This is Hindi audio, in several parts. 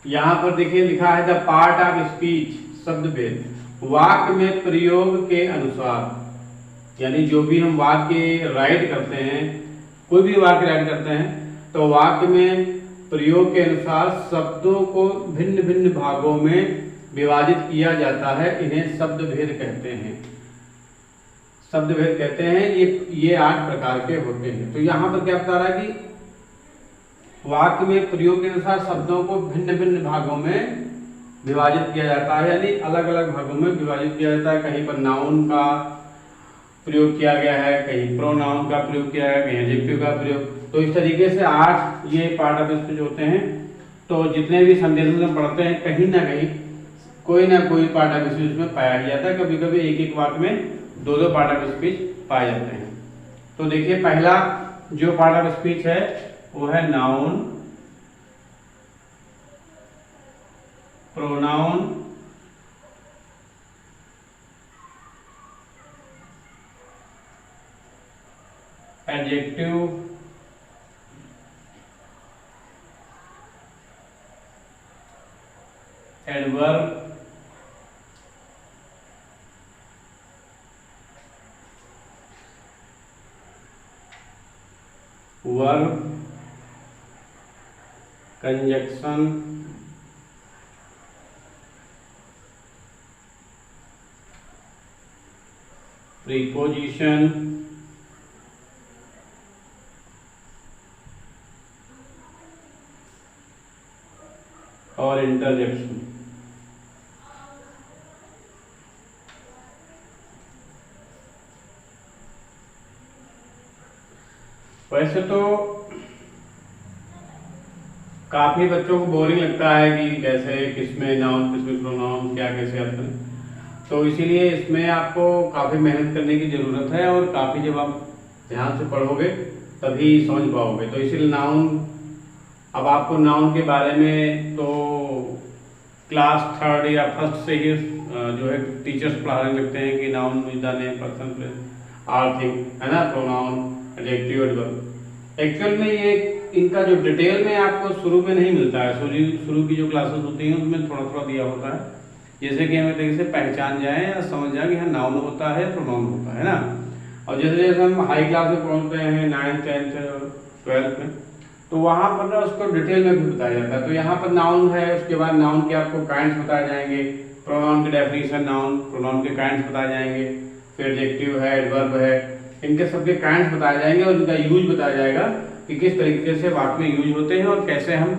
यहाँ पर देखिए लिखा है द पार्ट ऑफ स्पीच, शब्द भेद, वाक्य में प्रयोग के अनुसार। यानी जो भी हम वाक्य राइट करते हैं, कोई भी वाक्य राइट करते हैं तो वाक्य में प्रयोग के अनुसार शब्दों को भिन्न भिन्न भागों में विभाजित किया जाता है। इन्हें शब्द भेद कहते हैं। शब्द भेद कहते हैं। ये 8 प्रकार के होते हैं। तो यहाँ पर क्या बता रहा है कि वाक्य में प्रयोग के अनुसार शब्दों को भिन्न भिन्न भागों में विभाजित किया जाता है, यानी अलग अलग भागों में विभाजित किया जाता है। कहीं पर नाउन का प्रयोग किया गया है, कहीं प्रोनाउन का प्रयोग किया गया है, कहीं एडजेक्टिव का प्रयोग। तो इस तरीके से 8 ये पार्ट ऑफ स्पीच होते हैं। तो जितने भी सेंटेंसेस हम पढ़ते हैं कहीं ना कहीं कोई ना कोई पार्ट ऑफ स्पीच में पाया जाता है। कभी कभी एक एक वाक्य में 2-2 पार्ट ऑफ स्पीच पाए जाते हैं। तो देखिए पहला जो पार्ट ऑफ स्पीच है वो है noun, pronoun, adjective, adverb, verb, conjunction, preposition, और इंटरजेक्शन। वैसे तो काफी बच्चों को बोरिंग लगता है कि कैसे किसमें नाउन किसमें प्रोनाउन क्या कैसे आते हैं। तो इसीलिए इसमें आपको काफी मेहनत करने की जरूरत है और काफी जब आप ध्यान से पढ़ोगे तभी समझ पाओगे। तो इसीलिए नाउन, अब आपको नाउन के बारे में तो क्लास 3rd या 1st से ही जो है टीचर्स पढ़ाने लगते हैं कि noun is the name, person, place, all thing, है ना। Pronoun, adjective, adverb. एक्चुअल में ये इनका जो डिटेल में आपको शुरू में नहीं मिलता है। शुरू की जो क्लासेस होती हैं उसमें थोड़ा थोड़ा दिया होता है, जैसे कि हम एक तरीके से पहचान जाए या समझ जाए कि हाँ नाउन होता है, प्रोनाउन होता है ना। और जैसे जैसे हम हाई क्लास में पढ़ते हैं 9th 10th 12th में, तो वहाँ पर ना उसको डिटेल में भी बताया जाता है। तो यहाँ पर नाउन है, उसके बाद नाउन के आपको काइंड्स बताए जाएंगे, प्रोनाउन की डेफिनेशन, नाउन प्रोनाउन के काइंड्स बताए जाएंगे, फिर एडजेक्टिव है, एडवर्ब है, इनके सबके काइंड्स बताए जाएंगे और इनका यूज बताया जाएगा कि किस तरीके से वाक्य में यूज होते हैं और कैसे हम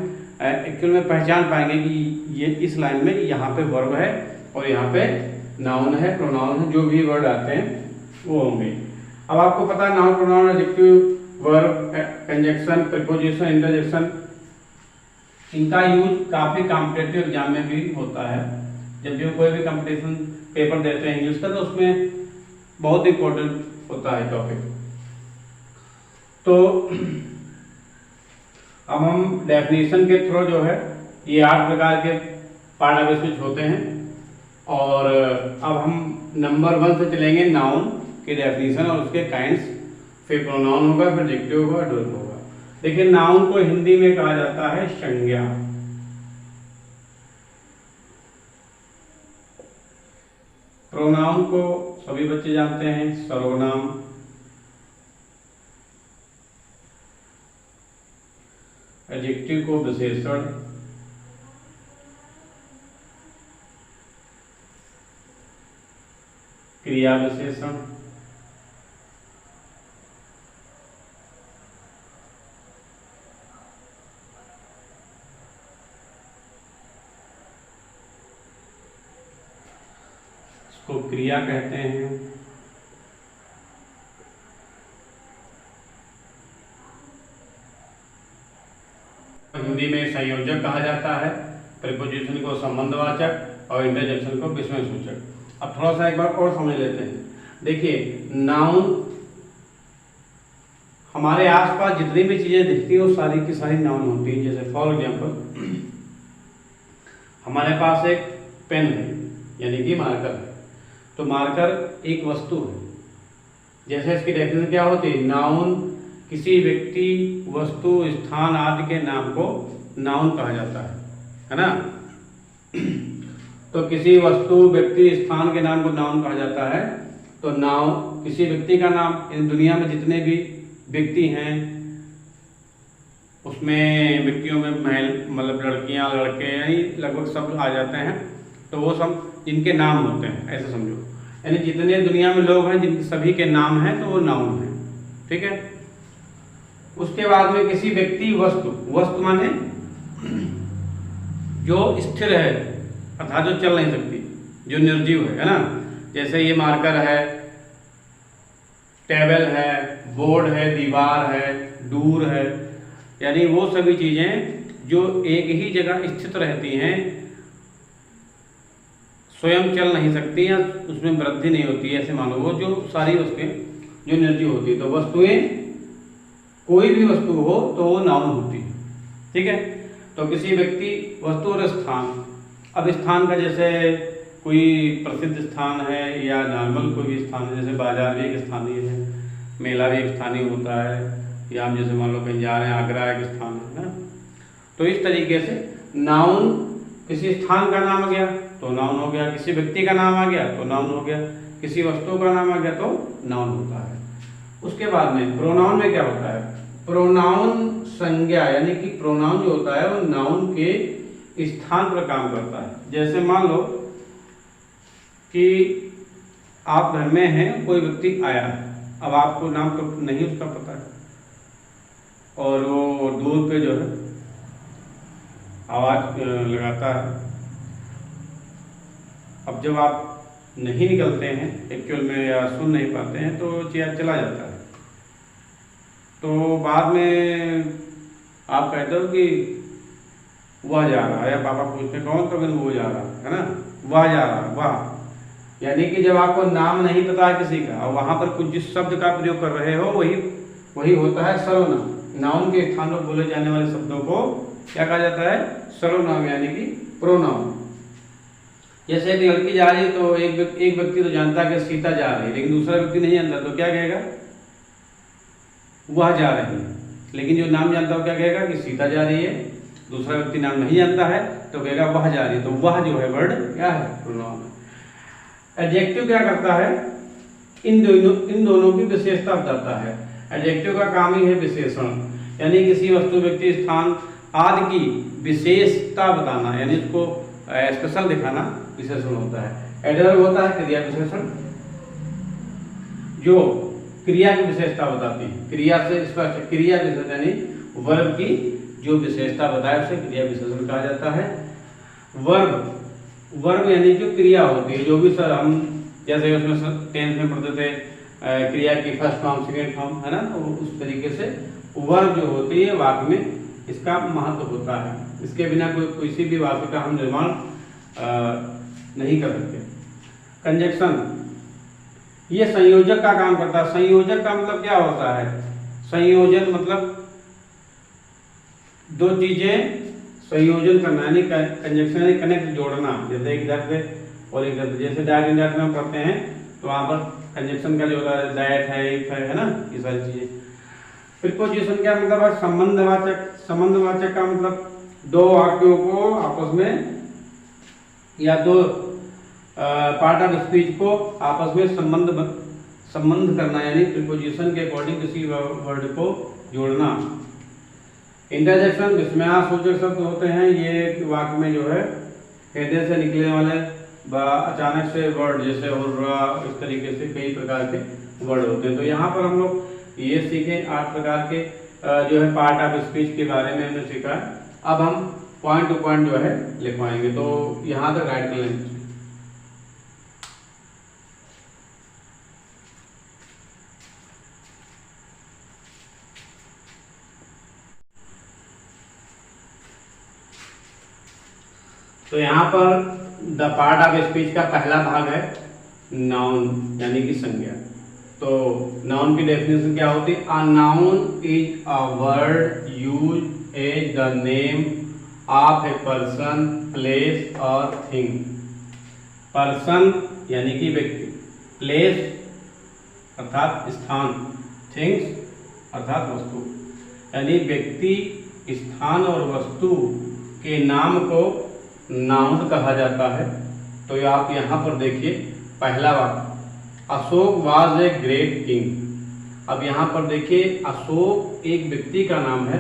एक्चुअल में पहचान पाएंगे कि ये इस लाइन में यहाँ पे वर्ब है और यहाँ पे नाउन है, प्रोनाउन है, जो भी वर्ड आते हैं वो होंगे। अब आपको पता है noun, pronoun, adjective, verb, conjunction, preposition, interjection, इनका यूज काफी कॉम्पिटिटिव एग्जाम में भी होता है। जब भी हम कोई भी कंपटीशन पेपर देते हैं इंग्लिश का तो उसमें बहुत इंपॉर्टेंट होता है टॉपिक। तो अब हम डेफिनेशन के थ्रू जो है ये 8 प्रकार के पार्ट ऑफ स्पीच होते हैं। और अब हम नंबर 1 से चलेंगे, नाउन की डेफिनेशन और उसके काइंड्स, फिर प्रोनाउन होगा, फिर एडजेक्टिव होगा, एडवर्ब होगा। देखिए नाउन को हिंदी में कहा जाता है संज्ञा। प्रोनाउन को सभी बच्चे जानते हैं, सर्वनाम। एडजेक्टिव को विशेषण। क्रिया विशेषण। इसको क्रिया कहते हैं। हिंदी में संयोजक कहा जाता है, प्रीपोजिशन को संबंधवाचक और इंटरजेक्शन को विस्मय सूचक। अब थोड़ा सा एक बार और समझ लेते हैं। देखिए नाउन, हमारे आसपास जितनी भी चीजें दिखती हैं वो सारी की सारी नाउन होती हैं। जैसे फॉर एग्जांपल हमारे पास एक पेन है यानी कि मार्कर है, तो मार्कर एक वस्तु है। जैसे इसकी डेफिनेशन क्या होती है, नाउन किसी व्यक्ति, वस्तु, स्थान आदि के नाम को नाउन कहा जाता है। है ना। तो किसी वस्तु, व्यक्ति, स्थान के नाम को नाउन कहा जाता है। तो नाउन किसी व्यक्ति का नाम, इन दुनिया में जितने भी व्यक्ति हैं उसमें व्यक्तियों में महल मतलब लड़कियां, लड़के, यानी लगभग सब आ जाते हैं। तो वो सब जिनके नाम होते हैं, ऐसे समझो, यानी जितने दुनिया में लोग हैं जिन सभी के नाम हैं, तो वो नाउन है। ठीक है। उसके बाद में किसी व्यक्ति, वस्तु, वस्तु माने जो स्थिर है अर्थात जो चल नहीं सकती, जो निर्जीव है ना। जैसे ये मार्कर है, टेबल है, बोर्ड है, दीवार है, दूर है, यानी वो सभी चीजें जो एक ही जगह स्थित रहती हैं, स्वयं चल नहीं सकती या उसमें वृद्धि नहीं होती है, ऐसे मानो वो जो सारी वस्तुएं जो निर्जीव होती है। तो वस्तुएं, कोई भी वस्तु हो तो वो नाउन होती है। ठीक है। तो किसी व्यक्ति, वस्तु और स्थान। अब स्थान का जैसे कोई प्रसिद्ध स्थान है या नॉर्मल कोई भी स्थान है, जैसे बाजार भी एक स्थानीय है, मेला भी एक स्थानीय होता है, या हम जैसे मान लो कहीं जा रहे हैं, आगरा एक स्थान है ना। तो इस तरीके से नाउन, किसी स्थान का नाम आ गया तो नाउन हो गया, किसी व्यक्ति का नाम आ गया तो नाउन हो गया, किसी वस्तु का नाम आ गया तो नाउन होता है। उसके बाद में प्रोनाउन में क्या होता है? प्रोनाउन संज्ञा, यानी कि प्रोनाउन जो होता है वो नाउन के स्थान पर काम करता है। जैसे मान लो कि आप घर में हैं, कोई व्यक्ति आया है, अब आपको नाम तो नहीं उसका पता है, और वो दूर पे जो है आवाज लगाता है। अब जब आप नहीं निकलते हैं एक्चुअल में या सुन नहीं पाते हैं तो चला जाता है। तो बाद में आप कहते हो कि वह जा रहा है, या पापा पूछते कौन, तो वो जा रहा है ना, वह जा रहा है, वह। यानी कि जब आपको नाम नहीं पता है किसी का और वहां पर कुछ जिस शब्द का प्रयोग कर रहे हो वही होता है सर्वनाम। नाउन के स्थान पर बोले जाने वाले शब्दों को क्या कहा जाता है? सर्वनाम, यानी कि प्रोनाउन। जैसे एक लड़की जा रही है तो एक व्यक्ति तो जानता है कि सीता जा रही है, लेकिन दूसरा व्यक्ति नहीं जानता, तो क्या कहेगा? वह जा रही है। लेकिन जो नाम जानता हो क्या कहेगा कि सीता जा रही है। दूसरा व्यक्ति नाम नहीं जानता है तो कहेगा वह जा रही है। तो वह जो है वर्ड क्या है? प्रोनाउन है। एडजेक्टिव क्या करता है? इन दोनों की विशेषता बताता है। एडजेक्टिव का काम ही है विशेषण, यानी किसी वस्तु, व्यक्ति, स्थान आदि की विशेषता बताना, यानी उसको स्पेशल दिखाना विशेषण होता है। एडवर्ब होता है क्रिया विशेषण, जो क्रिया की विशेषता बताती है। क्रिया से स्पष्ट, क्रिया विशेषण यानी वर्ब की जो विशेषता बताए उसे क्रिया विशेषण कहा जाता है। वर्ब यानी जो क्रिया होती है, जो भी सर हम जैसे उसमें 10th में पढ़ते थे क्रिया की फर्स्ट फॉर्म, सेकेंड फॉर्म, है ना। तो उस तरीके से वर्ब जो होती है वाक्य में इसका महत्व होता है। इसके बिना किसी भी वाक्य का हम निर्माण नहीं कर सकते। कंजक्शन, ये संयोजक का काम करता है। संयोजक का मतलब क्या होता है? संयोजन मतलब दो चीजें संयोजन करना, यानी कंजक्शन यानी कनेक्ट, जोड़ना। जैसे एक इधर से और एक इधर से, जैसे डायरेक्ट इंडायरेक्ट में पढ़ते हैं तो वहां पर कंजक्शन का जो होता है दैट है, इफ है ना, ये सारी चीजें। प्रीपोजिशन क्या मतलब है? संबंधवाचक। संबंधवाचक का मतलब दो वाक्यों को आपस में या दो पार्ट ऑफ स्पीच को आपस में संबंध करना, यानी प्रीपोजिशन के अकॉर्डिंग किसी वर्ड को जोड़ना। इंटरजेक्शन विस्मयासूचक शब्द होते हैं। ये वाक्य में जो है हृदय से निकलने वाले अचानक से वर्ड, जैसे हुर्रा, इस तरीके से कई प्रकार के वर्ड होते हैं। तो यहाँ पर हम लोग ये सीखे 8 प्रकार के जो है पार्ट ऑफ स्पीच के बारे में हमने सीखा है। अब हम पॉइंट टू पॉइंट जो है लिखवाएंगे, तो यहाँ तक राइट कर लेंगे। तो यहाँ पर द पार्ट ऑफ स्पीच का पहला भाग है नाउन, यानी कि संज्ञा। तो नाउन की डेफिनेशन क्या होती है? A noun is a word used as the name of a person, place or thing. Person यानी कि व्यक्ति, प्लेस अर्थात स्थान, थिंग्स अर्थात वस्तु। यानी व्यक्ति, स्थान और वस्तु के नाम को नाउन कहा जाता है। तो आप यहाँ पर देखिए पहला वाक्य, Ashok was a great king. अब यहाँ पर देखिए अशोक एक व्यक्ति का नाम है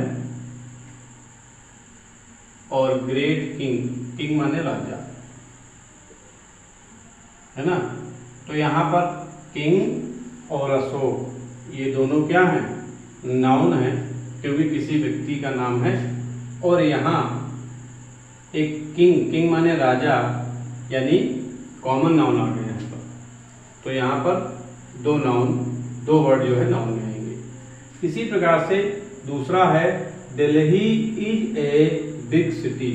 और ग्रेट किंग, किंग माने राजा, है ना। तो यहाँ पर किंग और अशोक ये दोनों क्या हैं, नाउन है, क्योंकि किसी व्यक्ति का नाम है। और यहाँ एक किंग, किंग माने राजा, यानी कॉमन नाउन आ गया यहाँ पर। तो यहाँ पर दो नाउन, दो वर्ड जो है नाउन में आएंगे। इसी प्रकार से दूसरा है Delhi is a big city.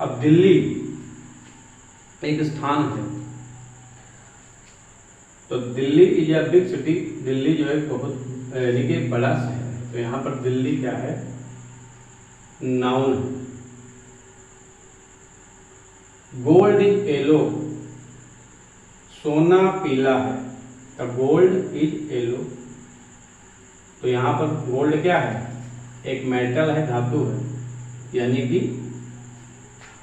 अब दिल्ली एक स्थान है, तो Delhi is a big city, Delhi जो है बहुत यानी कि बड़ा शहर है। तो यहाँ पर दिल्ली क्या है, नाउन है। गोल्ड इज येलो, सोना पीला है, तो गोल्ड इज येलो। तो यहाँ पर गोल्ड क्या है, एक मेटल है, धातु है, यानी कि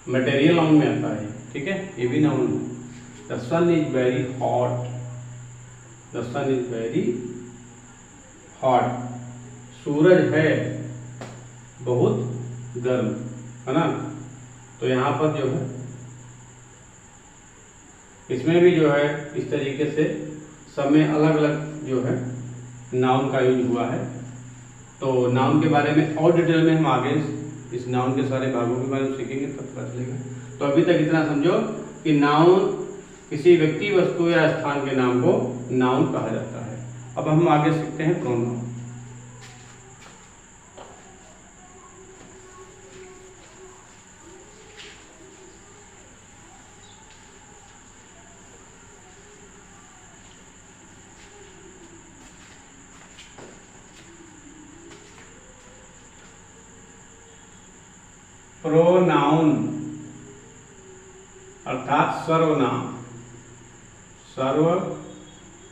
मटेरियल नाउन में आता है, ठीक है, ये भी नाउन है। The sun is very hot, the sun is very hot, सूरज है बहुत गर्म, है ना। तो यहाँ पर जो है इसमें भी जो है इस तरीके से सब में अलग अलग जो है नाउन का यूज हुआ है। तो नाउन के बारे में और डिटेल में हम आगे इस नाउन के सारे भागों के बारे में सीखेंगे, तब पता चलेगा। तो अभी तक इतना समझो कि नाउन किसी व्यक्ति, वस्तु या स्थान के नाम को नाउन कहा जाता है। अब हम आगे सीखते हैं प्रोनाउन। प्रोनाउन अर्थात सर्वनाम, सर्वनाम।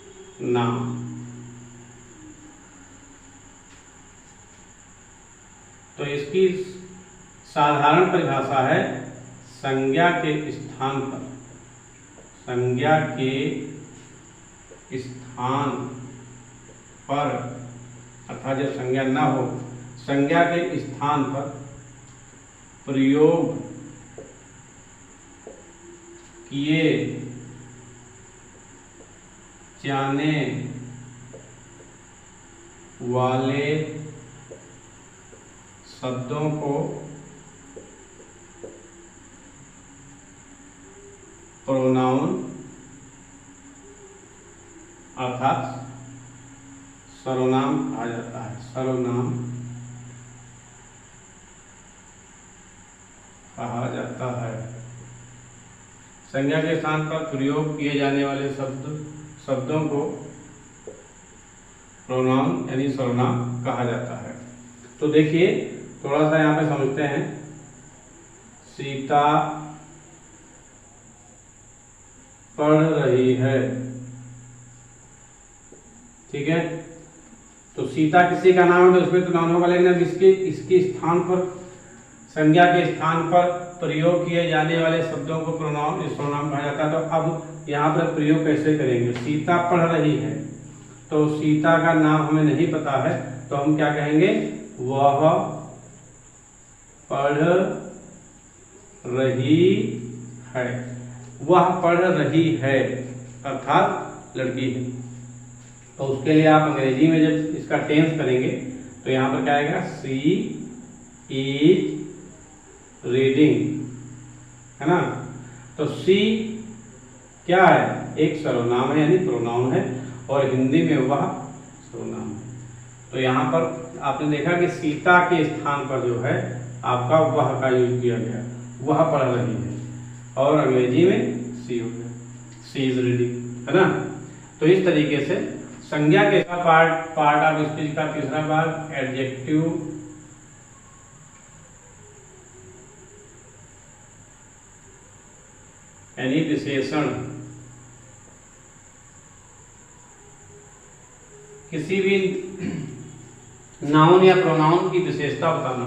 तो इसकी साधारण परिभाषा है संज्ञा के स्थान पर, संज्ञा के स्थान पर, अर्थात जब संज्ञा न हो, संज्ञा के स्थान पर प्रयोग किए जाने वाले शब्दों को प्रोनाउन अर्थात सर्वनाम कहा जाता है, सर्वनाम कहा जाता है। संज्ञा के स्थान पर प्रयोग किए जाने वाले शब्दों को प्रोनाउन यानी सर्वनाम कहा जाता है। तो देखिए थोड़ा सा यहाँ पे समझते हैं। सीता पढ़ रही है, ठीक है। तो सीता किसी का नाम है तो उसमें तो नाउन होगा, लेकिन अब इसके स्थान पर, संज्ञा के स्थान पर प्रयोग किए जाने वाले शब्दों को प्रोनाउन सर्वनाम कहा जाता है। तो अब यहाँ पर प्रयोग कैसे करेंगे? सीता पढ़ रही है, तो सीता का नाम हमें नहीं पता है, तो हम क्या कहेंगे? वह पढ़ रही है, वह पढ़ रही है अर्थात लड़की है। तो उसके लिए आप अंग्रेजी में जब इसका टेंस करेंगे तो यहाँ पर क्या आएगा? सी इज रीडिंग, है ना। तो सी क्या है? एक सर्वनाम है यानी प्रोनाउन है, और हिंदी में वह सर्वनाम है। तो यहाँ पर आपने देखा कि सीता के स्थान पर जो है आपका वह का यूज किया गया, वह पढ़ रही है, और अंग्रेजी में सी हो गया, सी इज रीडिंग, है ना। तो इस तरीके से संज्ञा के पार्ट ऑफ स्पीच का तीसरा भाग एडजेक्टिव, यानी विशेषण। किसी भी नाउन या प्रोनाउन की विशेषता बताना,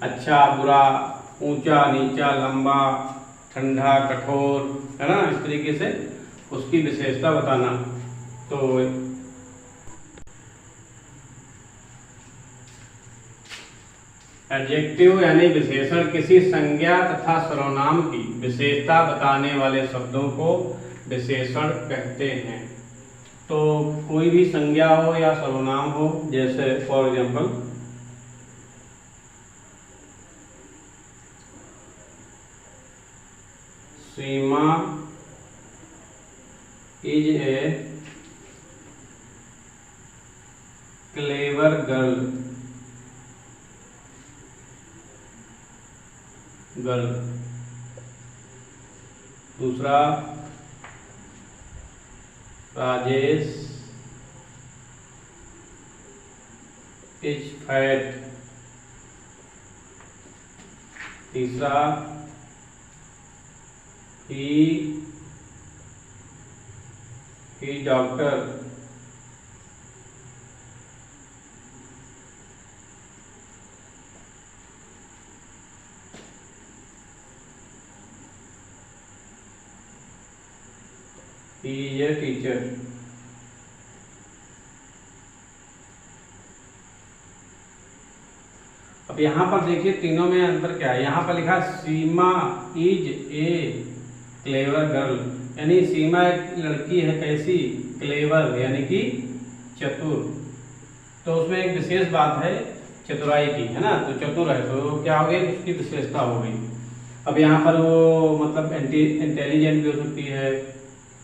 अच्छा बुरा, ऊंचा नीचा लंबा ठंडा कठोर, है ना, इस तरीके से उसकी विशेषता बताना। तो एडजेक्टिव यानी विशेषण किसी संज्ञा तथा सर्वनाम की विशेषता बताने वाले शब्दों को विशेषण कहते हैं। तो कोई भी संज्ञा हो या सर्वनाम हो, जैसे for example Seema is a clever girl, दूसरा राजेश इज फैट, तीसरा ही doctor, he is a teacher। अब यहाँ पर देखिए तीनों में अंतर क्या है। यहाँ पर लिखा सीमा इज ए क्लेवर गर्ल, यानी सीमा एक लड़की है कैसी, क्लेवर यानी कि चतुर। तो उसमें एक विशेष बात है चतुराई की, है ना, तो चतुर है तो क्या हो गई, उसकी विशेषता हो गई। अब यहाँ पर वो मतलब इंटेलिजेंट भी हो सकती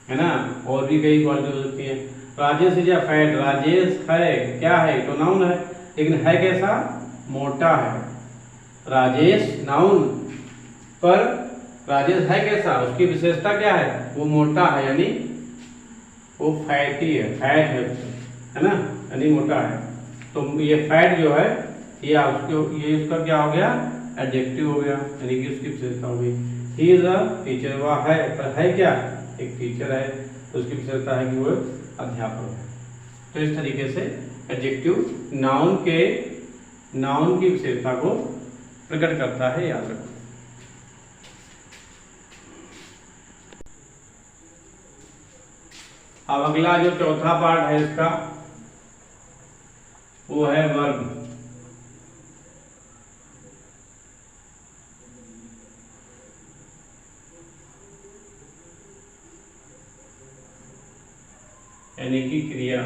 है ना, और भी कई क्वालिटी हो सकती है। राजेश इज फैट, राजेश है क्या है, तो नाउन है, लेकिन है कैसा, मोटा है। राजेश नाउन, पर राजेश है कैसा, उसकी विशेषता क्या है, वो मोटा है, यानी वो फैटी है, फैट है ना, यानी मोटा है। तो ये फैट जो है ये उसका क्या हो गया, एडजेक्टिव हो गया, यानी कि उसकी विशेषता हो गई। ही इज अ टीचर, वह है, पर है क्या, एक टीचर है, तो उसकी विशेषता है कि वो अध्यापक है। तो इस तरीके से एडजेक्टिव नाउन की विशेषता को प्रकट करता है, याद रखो। अब अगला जो चौथा पार्ट है इसका, वो है वर्ब। यानी कि क्रिया।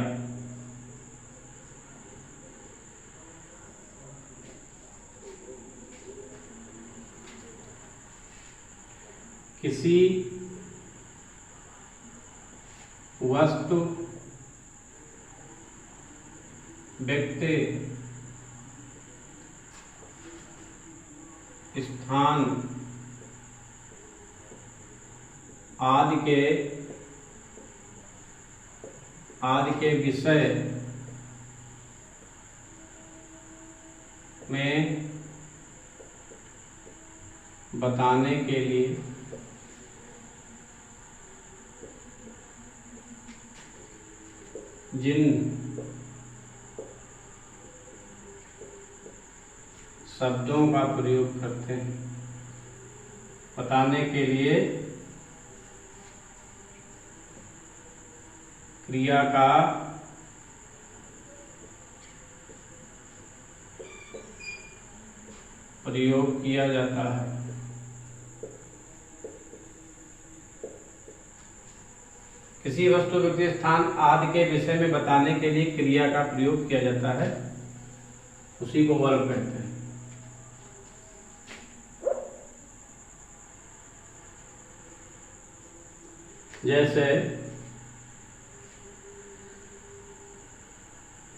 किसी वस्तु, व्यक्ति, स्थान आदि के विषय में बताने के लिए जिन शब्दों का प्रयोग करते हैं, बताने के लिए क्रिया का प्रयोग किया जाता है। किसी वस्तु, व्यक्ति, स्थान आदि के विषय में बताने के लिए क्रिया का प्रयोग किया जाता है, उसी को वर्ब कहते हैं। जैसे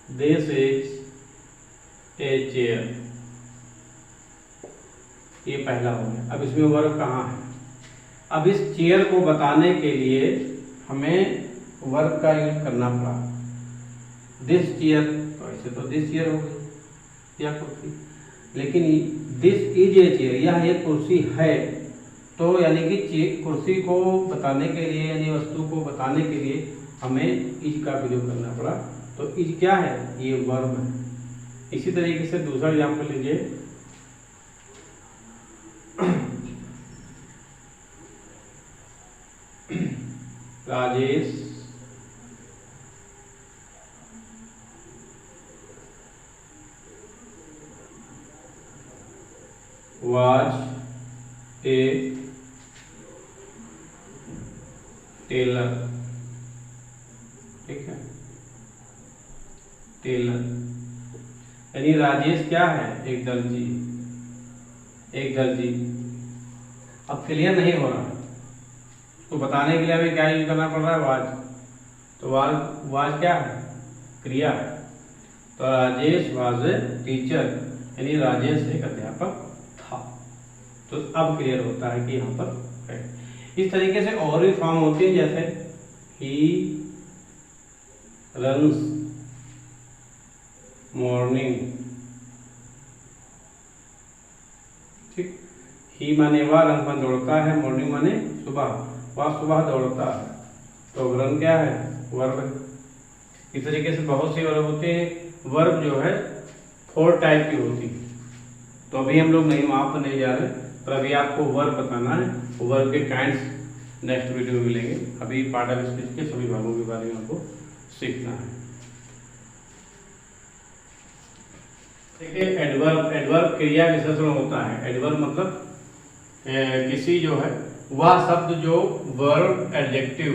दिस इज ए चेयर, ये पहला हो गया। अब इसमें वर्ब कहाँ है, अब इस चेयर को बताने के लिए हमें वर्ब का यूज करना पड़ा। दिस चेयर, तो ऐसे तो दिस चेयर हो गई या कुर्सी, लेकिन दिस इज ए चेयर, यह एक कुर्सी है, तो यानी कि कुर्सी को बताने के लिए, यानी वस्तु को बताने के लिए हमें इज का प्रयोग करना पड़ा। तो इज क्या है, ये वर्ब है। इसी तरीके से दूसरा एग्जाम्पल लीजिए, राजेश was a टेलर, ठीक है, टेलर यानी राजेश क्या है, एक दर्जी, एक दर्जी। अब क्लियर नहीं हो रहा तो बताने के लिए हमें क्या यूज करना पड़ रहा है, वाज। तो वाज क्या है, क्रिया है। तो राजेश वाज ए टीचर यानी राजेश एक अध्यापक था। तो अब क्लियर होता है कि यहाँ पर है। इस तरीके से और भी फॉर्म होती है, जैसे ही रन्स मॉर्निंग, ठीक। ही माने वह, रन माने दौड़ता है, मॉर्निंग माने सुबह, वह सुबह दौड़ता है। तो रन क्या है, वर्ब। इस तरीके से बहुत सी वर्ब होते हैं। वर्ब जो है 4 टाइप की होती है। तो अभी हम लोग नहीं, वहां पर नहीं जा रहे, पर अभी आपको वर्ब बताना है। वर्ब के काइंड्स नेक्स्ट वीडियो में मिलेंगे। अभी पार्ट ऑफ स्पीच के सभी भागों के बारे में आपको सीखना है। देखिए एडवर्ब, एडवर्ब क्रिया विशेषण होता है। एडवर्ब मतलब किसी जो है वह शब्द जो वर्ब एडजेक्टिव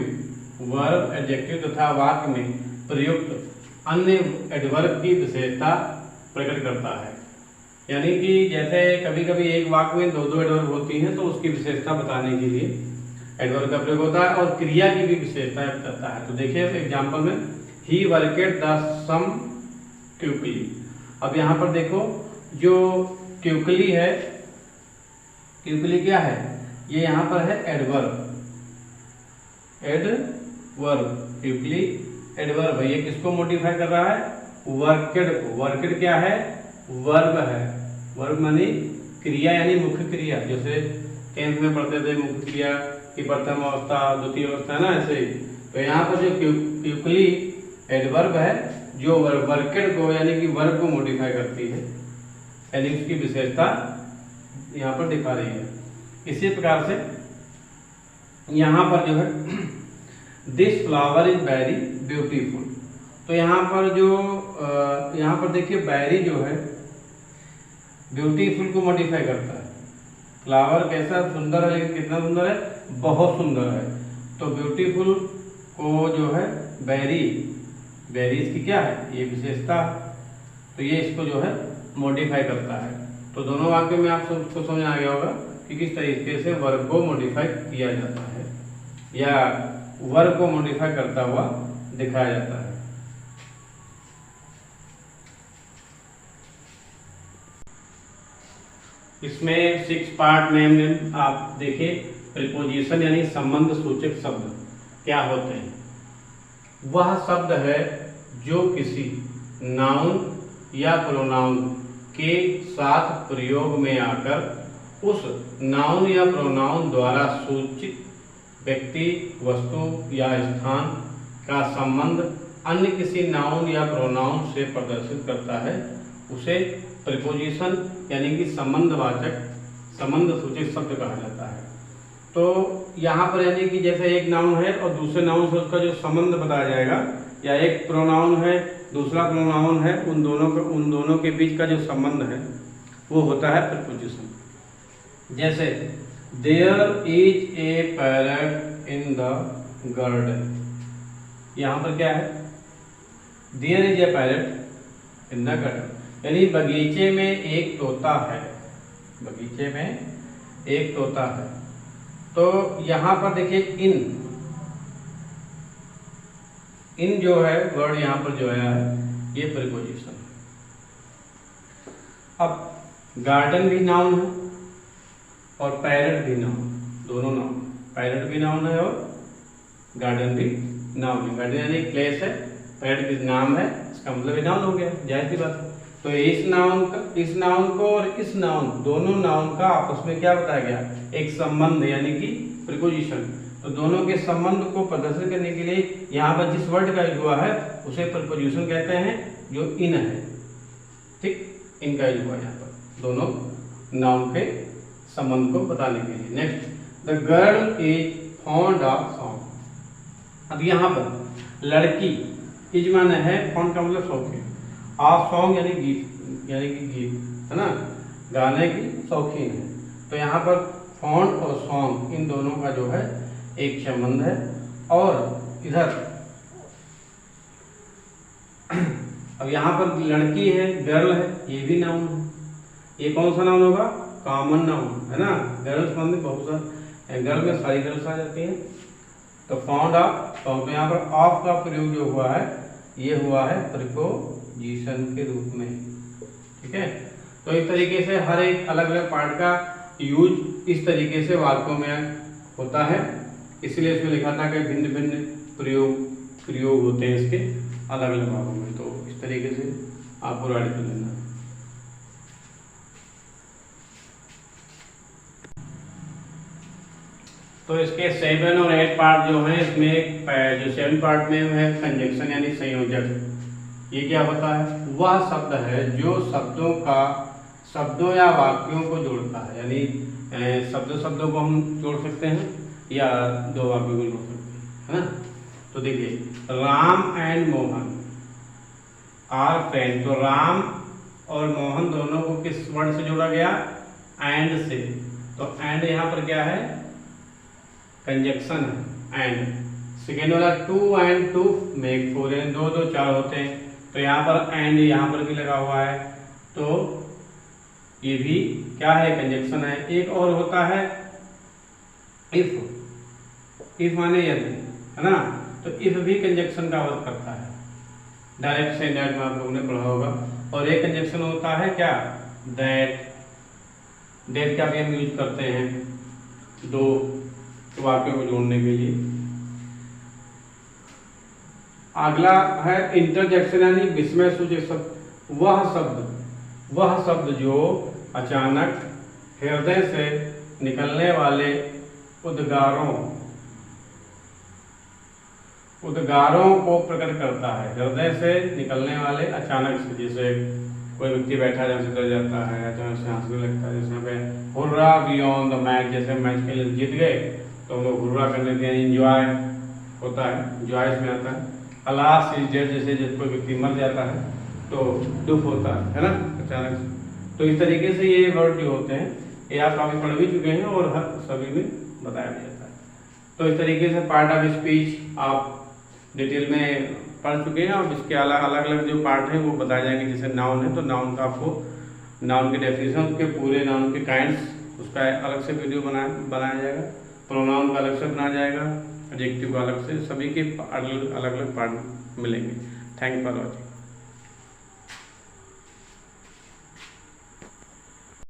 तथा वाक्य में प्रयुक्त अन्य एडवर्ब की विशेषता प्रकट करता है। यानी कि जैसे कभी कभी एक वाक्य में 2 एडवर्ब होती हैं, तो उसकी विशेषता बताने के लिए एडवर्ब का प्रयोग होता है, और क्रिया की भी विशेषता बताता है। तो देखिए एग्जांपल में, ही वर्केड द सम क्विकली। अब यहाँ पर देखो जो क्विकली है, क्विकली क्या है, ये यहाँ पर है एडवर्ब, क्विकली एडवर्ब है। ये किसको मॉडिफाई कर रहा है, वर्केड को। वर्केड क्या है, वर्ब है। वर्ब मानी क्रिया यानी मुख्य क्रिया। जैसे 10th में पढ़ते थे मुख्य क्रिया की प्रथम अवस्था, द्वितीय अवस्था, है ना, ऐसे ही। तो यहाँ पर जो क्विकली एडवर्ब है जो वर्केड को यानी कि वर्ब को मॉडिफाई करती है, यानी उसकी विशेषता यहाँ पर दिखा रही है। इसी प्रकार से यहाँ पर जो है this flower is very beautiful. तो यहाँ पर जो यहाँ पर देखिए वेरी जो है ब्यूटीफुल को मॉडिफाई करता है। फ्लावर कैसा सुंदर है, लेकिन कितना सुंदर है, बहुत सुंदर है। तो ब्यूटीफुल को जो है वेरी इसकी क्या है, ये विशेषता। तो ये इसको जो है मॉडिफाई करता है। तो दोनों वाक्य में आप सबको समझ आ गया होगा कि किस तरीके से वर्ब को मॉडिफाई किया जाता है या वर्ब को मॉडिफाई करता हुआ दिखाया जाता है। इसमें 6 पार्ट में हमने आप देखिए प्रीपोजिशन यानी संबंध सूचक शब्द क्या होते हैं। वह शब्द है जो किसी नाउन या प्रोनाउन के साथ प्रयोग में आकर उस नाउन या प्रोनाउन द्वारा सूचित व्यक्ति, वस्तु या स्थान का संबंध अन्य किसी नाउन या प्रोनाउन से प्रदर्शित करता है, उसे प्रीपोजिशन यानी कि संबंधवाचक, संबंध सूचक शब्द कहा जाता है। तो यहाँ पर यानी कि जैसे एक नाउन है और दूसरे नाउन से उसका जो संबंध बताया जाएगा, या एक प्रोनाउन है दूसरा प्रोनाउन है, उन दोनों के बीच का जो संबंध है वो होता है प्रीपोजिशन। जैसे there is a parrot in the garden. यहाँ पर क्या है, there is a parrot in the garden यानी बगीचे में एक तोता है, बगीचे में एक तोता है। तो यहाँ पर देखिए इन जो है वर्ड यहाँ पर जो है ये प्रीपोजिशन। अब गार्डन भी नाउन है और पैरट भी नाउन, दोनों नाउन, पैरट भी नाउन है और गार्डन भी नाउन है। गार्डन यानी प्लेस है, पैरट भी नाम है, इसका मतलब ये नाउन हो गया, जाहिर सी बात है। तो इस नाउन को और इस नाउन, दोनों नाउन का आपस में क्या बताया गया, एक संबंध यानी कि प्रीपोजिशन। तो दोनों के संबंध को प्रदर्शित करने के लिए यहाँ पर जिस वर्ड का यूज हुआ है उसे प्रीपोजिशन कहते हैं, जो इन है, ठीक, इनका यूज हुआ यहाँ पर दोनों नाउन के संबंध को बताने के लिए। Next, the girl is fond of song. अब यहाँ पर लड़की, इज माने है, फॉन्ड का मतलब शौकीन, ऑफ सॉन्ग यानी गीत, यानी कि गीत है ना, गाने की शौकीन है। तो यहाँ पर फॉन्ड और सॉन्ग इन दोनों का जो है एक संबंध है। और इधर अब यहाँ पर लड़की है, गर्ल है, ये भी नाउन है। ये कौन सा नाउन होगा? कॉमन नाउन है ना। गर्ल्स मतलब बहुत सा, गर्ल में सारी गर्ल्स आ जाती हैं। तो फाउंड ऑफ सॉन्ग, तो यहाँ पर ऑफ का प्रयोग जो हुआ है ये हुआ है प्रीपोजिशन के रूप में। ठीक है, तो इस तरीके से हर एक अलग अलग पार्ट का यूज इस तरीके से वाक्यों में होता है। इसलिए इसमें लिखा था कि भिन्न भिन्न प्रयोग होते हैं इसके अलग अलग भागों में। तो इस तरीके से आपको राइट कर लेना। तो इसके 7 और 8 पार्ट जो हैं, इसमें जो 7 पार्ट में है कंजक्शन यानी संयोजक। ये क्या होता है? वह शब्द है जो शब्दों या वाक्यों को जोड़ता है। यानी शब्दों को हम जोड़ सकते हैं या दो वाक्यों को जोड़ सकते हैं, है ना। तो देखिए, Ram and Mohan are friend. तो राम और मोहन दोनों को किस वर्ड से जोड़ा गया? एंड से। तो एंड यहाँ पर क्या है? कंजक्शन है, एंड। सेकेंड वाला 2 and 2 मेक 4, यानी 2 2 4 होते हैं। तो यहाँ पर एंड यहाँ पर भी लगा हुआ है, तो ये भी क्या है? कंजक्शन है। एक और होता है इफ। इफ माने यदि, है ना। तो इफ भी कंजक्शन का वर्क करता है। डायरेक्ट से इनडायरेक्ट में आप लोगों ने पढ़ा होगा। और एक कंजक्शन होता है क्या? दैट। दैट का भी हम यूज करते हैं दो वाक्यों को जोड़ने के लिए। अगला है इंटरजेक्शन यानी विस्मय सूचक शब्द। वह शब्द जो अचानक हृदय से निकलने वाले उद्गारों को प्रकट करता है। हृदय से निकलने वाले अचानक से, जैसे कोई व्यक्ति बैठा जहाँ से डर जाता है, अचानक से हंसने लगता है। जैसे यहाँ पे हुर्रा बियॉन्ड द मैच, जैसे मैच के लिए जीत गए तो हम लोग हुर्रा करने के लिए इंजॉय होता है, इंजॉय इसमें आता है। अलास इज डेड, जैसे जब कोई व्यक्ति मर जाता है तो दुख होता है ना, अचानक से। तो इस तरीके से ये वर्ड जो होते हैं ये आप काफी पढ़ भी चुके हैं और हर सभी में बताया भी जाता है। तो इस तरीके से पार्ट ऑफ स्पीच आप डिटेल में पढ़ चुके हैं। और इसके अलग अलग जो पार्ट हैं वो बताए जाएंगे। जैसे नाउन है तो नाउन का आपको नाउन की डेफिनेशन, उसके पूरे नाउन के काइंड्स, उसका अलग से वीडियो बनाया जाएगा। प्रोनाउन का अलग से बनाया जाएगा, एडजेक्टिव का अलग से, सभी के अलग अलग पार्ट मिलेंगे। Thank you for watching.